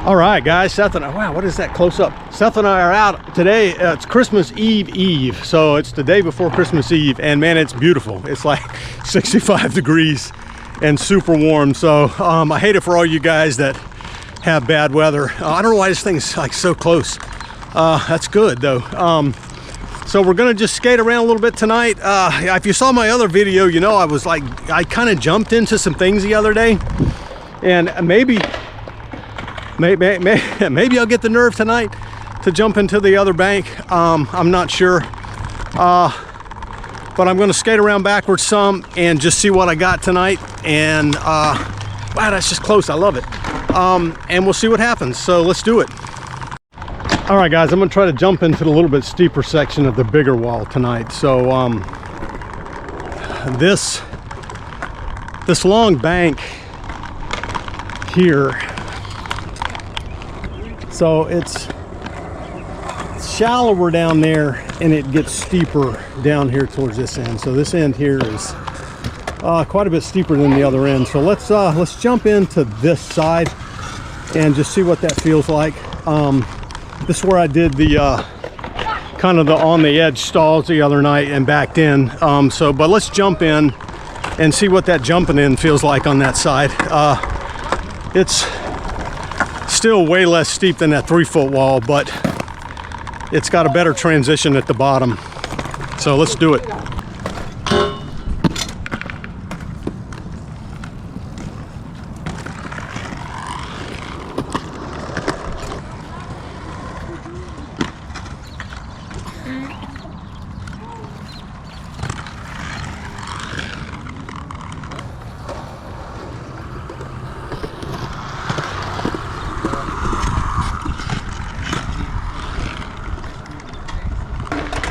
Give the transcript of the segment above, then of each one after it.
All right, guys, Seth and I, wow, what is that close up? Seth and I are out today. It's Christmas Eve, so it's the day before Christmas Eve, and man, it's beautiful. It's like 65 degrees and super warm. So I hate it for all you guys that have bad weather. I don't know why this thing's like so close. That's good though. So we're gonna just skate around a little bit tonight. If you saw my other video, you know I kind of jumped into some things the other day, and maybe I'll get the nerve tonight to jump into the other bank. I'm not sure, but I'm going to skate around backwards some and just see what I got tonight. And wow, that's just close. I love it. And we'll see what happens. So let's do it. All right, guys, I'm going to try to jump into the little bit steeper section of the bigger wall tonight. So this long bank here. So it's shallower down there and it gets steeper down here towards this end. So this end here is quite a bit steeper than the other end. So let's jump into this side and just see what that feels like. This is where I did the kind of the on the edge stalls the other night and backed in. But let's jump in and see what that jumping in feels like on that side. It's still way less steep than that 3-foot wall, but it's got a better transition at the bottom. So let's do it.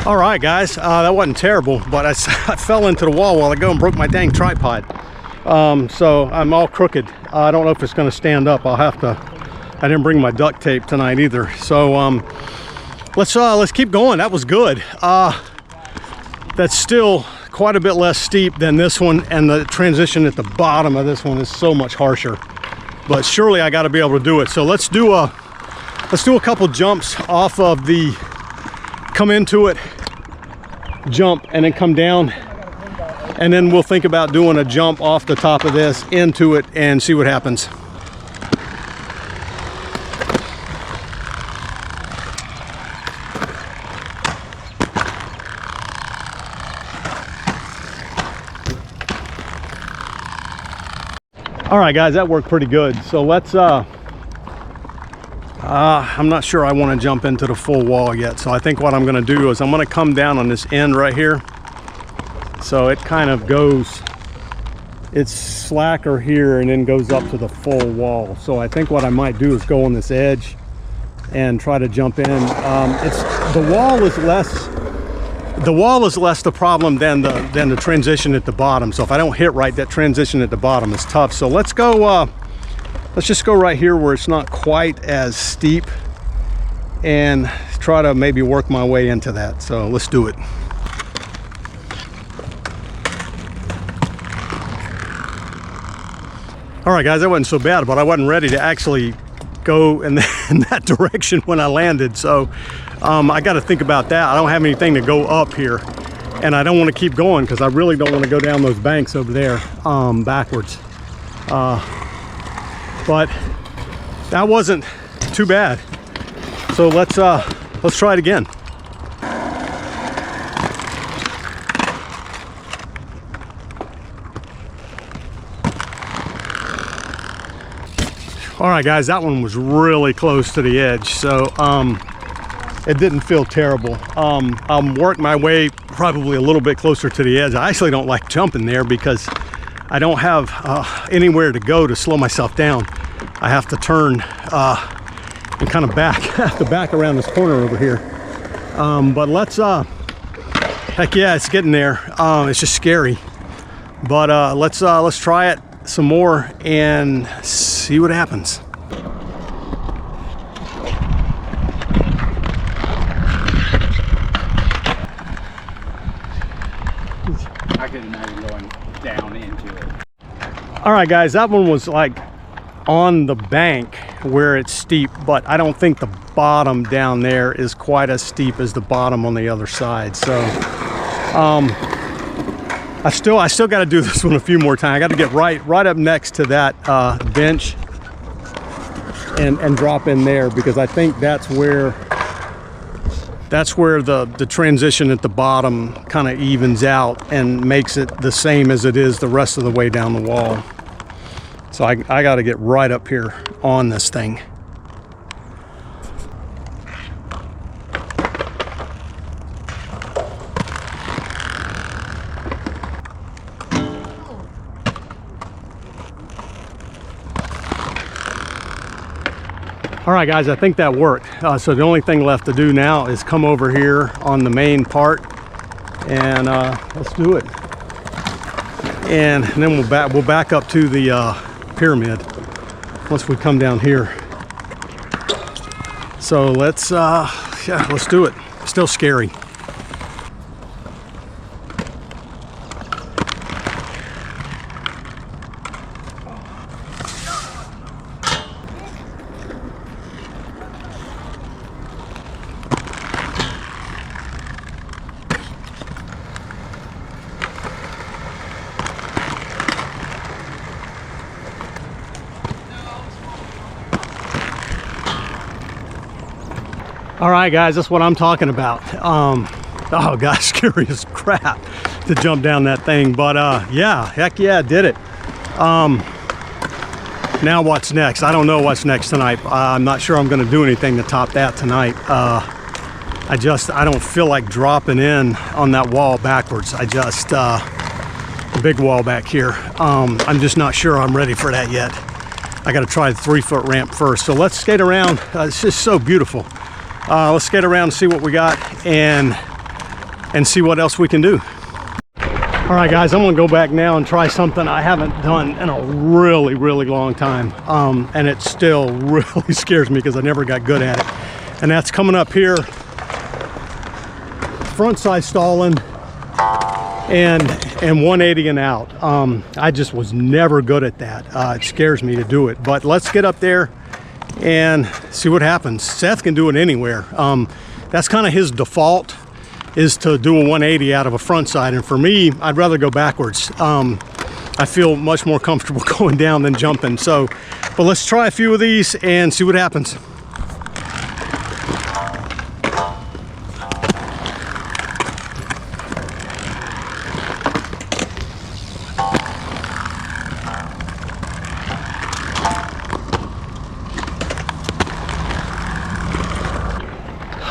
All right, guys, that wasn't terrible, but I fell into the wall while ago and broke my dang tripod. So I'm all crooked. I don't know if it's going to stand up. I'll have to. I didn't bring my duct tape tonight either. So let's keep going. That was good. That's still quite a bit less steep than this one, and the transition at the bottom of this one is so much harsher. But surely I got to be able to do it. So let's do a couple jumps off of the. Come into it, jump, and then come down, and then we'll think about doing a jump off the top of this into it and see what happens. All right, guys, that worked pretty good. So let's I'm not sure I want to jump into the full wall yet. So I think what I'm going to do is I'm going to come down on this end right here. So it kind of goes, it's slacker here and then goes up to the full wall. So I think what I might do is go on this edge and try to jump in. The wall is less the problem than the transition at the bottom. So if I don't hit right, that transition at the bottom is tough. So let's go. Let's just go right here where it's not quite as steep and try to maybe work my way into that. So let's do it. All right, guys, that wasn't so bad, but I wasn't ready to actually go in that direction when I landed. So I got to think about that. I don't have anything to go up here, and I don't want to keep going because I really don't want to go down those banks over there backwards. But that wasn't too bad. So let's try it again. All right, guys, that one was really close to the edge. So it didn't feel terrible. I'll work my way probably a little bit closer to the edge. I actually don't like jumping there because I don't have anywhere to go to slow myself down. I have to turn and kind of back around this corner over here. But let's, heck yeah, it's getting there. It's just scary. But let's try it some more and see what happens. I could imagine going down into it. All right, guys, that one was like on the bank where it's steep, but I don't think the bottom down there is quite as steep as the bottom on the other side. So I still got to do this one a few more times. I got to get right up next to that bench and drop in there, because I think that's where the transition at the bottom kind of evens out and makes it the same as it is the rest of the way down the wall. So I got to get right up here on this thing. All right, guys, I think that worked. So the only thing left to do now is come over here on the main part, and let's do it. And then we'll back up to the pyramid once we come down here. So let's do it. Still scary. All right, guys, that's what I'm talking about. Oh gosh, scary as crap to jump down that thing, but yeah, heck yeah, did it. Now what's next? I don't know what's next tonight. I'm not sure I'm going to do anything to top that tonight. I don't feel like dropping in on that wall backwards. The big wall back here. I'm just not sure I'm ready for that yet. I got to try the 3-foot ramp first. So let's skate around. It's just so beautiful. Let's skate around and see what we got and see what else we can do. All right, guys, I'm gonna go back now and try something I haven't done in a really long time. And it still really scares me because I never got good at it. And that's coming up here, front side stalling and 180 and out. I just was never good at that. It scares me to do it, but let's get up there and see what happens. Seth can do it anywhere. That's kind of his default, is to do a 180 out of a front side, and for me, I'd rather go backwards. I feel much more comfortable going down than jumping. So, but let's try a few of these and see what happens.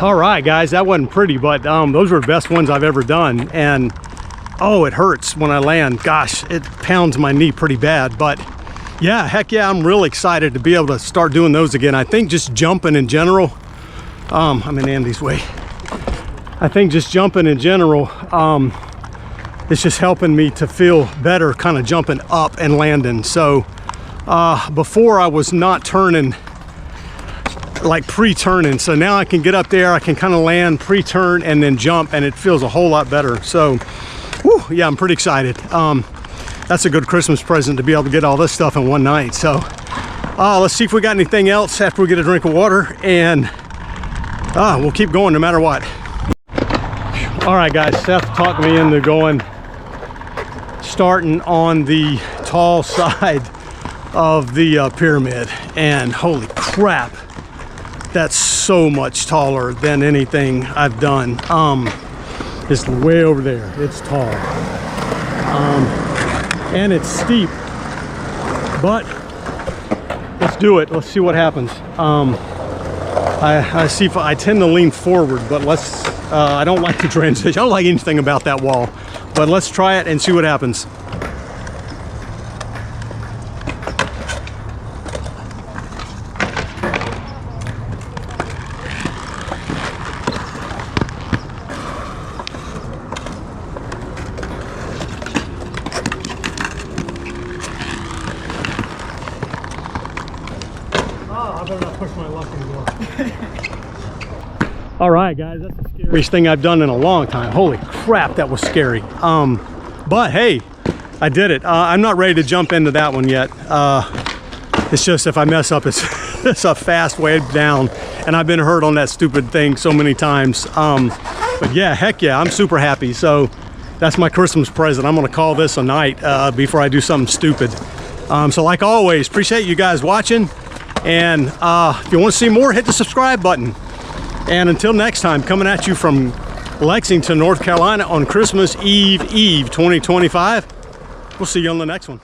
All right, guys, that wasn't pretty, but those were the best ones I've ever done. And oh, it hurts when I land. Gosh, it pounds my knee pretty bad. But yeah, heck yeah, I'm really excited to be able to start doing those again. I think just jumping in general, I'm in Andy's way. I think just jumping in general, it's just helping me to feel better kind of jumping up and landing. So before I was not turning, like pre-turning, so now I can get up there, I can kind of land pre-turn and then jump, and it feels a whole lot better. So whew, yeah, I'm pretty excited. That's a good Christmas present to be able to get all this stuff in one night. So let's see if we got anything else after we get a drink of water, and we'll keep going no matter what. All right, guys, Seth talked me into starting on the tall side of the pyramid, and holy crap, that's so much taller than anything I've done. It's way over there. It's tall. And it's steep. But let's do it. Let's see what happens. I see if I tend to lean forward, but let's I don't like the transition. I don't like anything about that wall. But let's try it and see what happens. I better not push my luck anymore. All right, guys, that's the scariest thing I've done in a long time. Holy crap, that was scary. But hey, I did it. I'm not ready to jump into that one yet. It's just if I mess up, it's it's a fast way down, and I've been hurt on that stupid thing so many times. But yeah, heck yeah, I'm super happy. So that's my Christmas present. I'm gonna call this a night before I do something stupid. So like always, appreciate you guys watching, and if you want to see more, hit the subscribe button. And until next time, coming at you from Lexington, North Carolina on Christmas Eve 2025. We'll see you on the next one.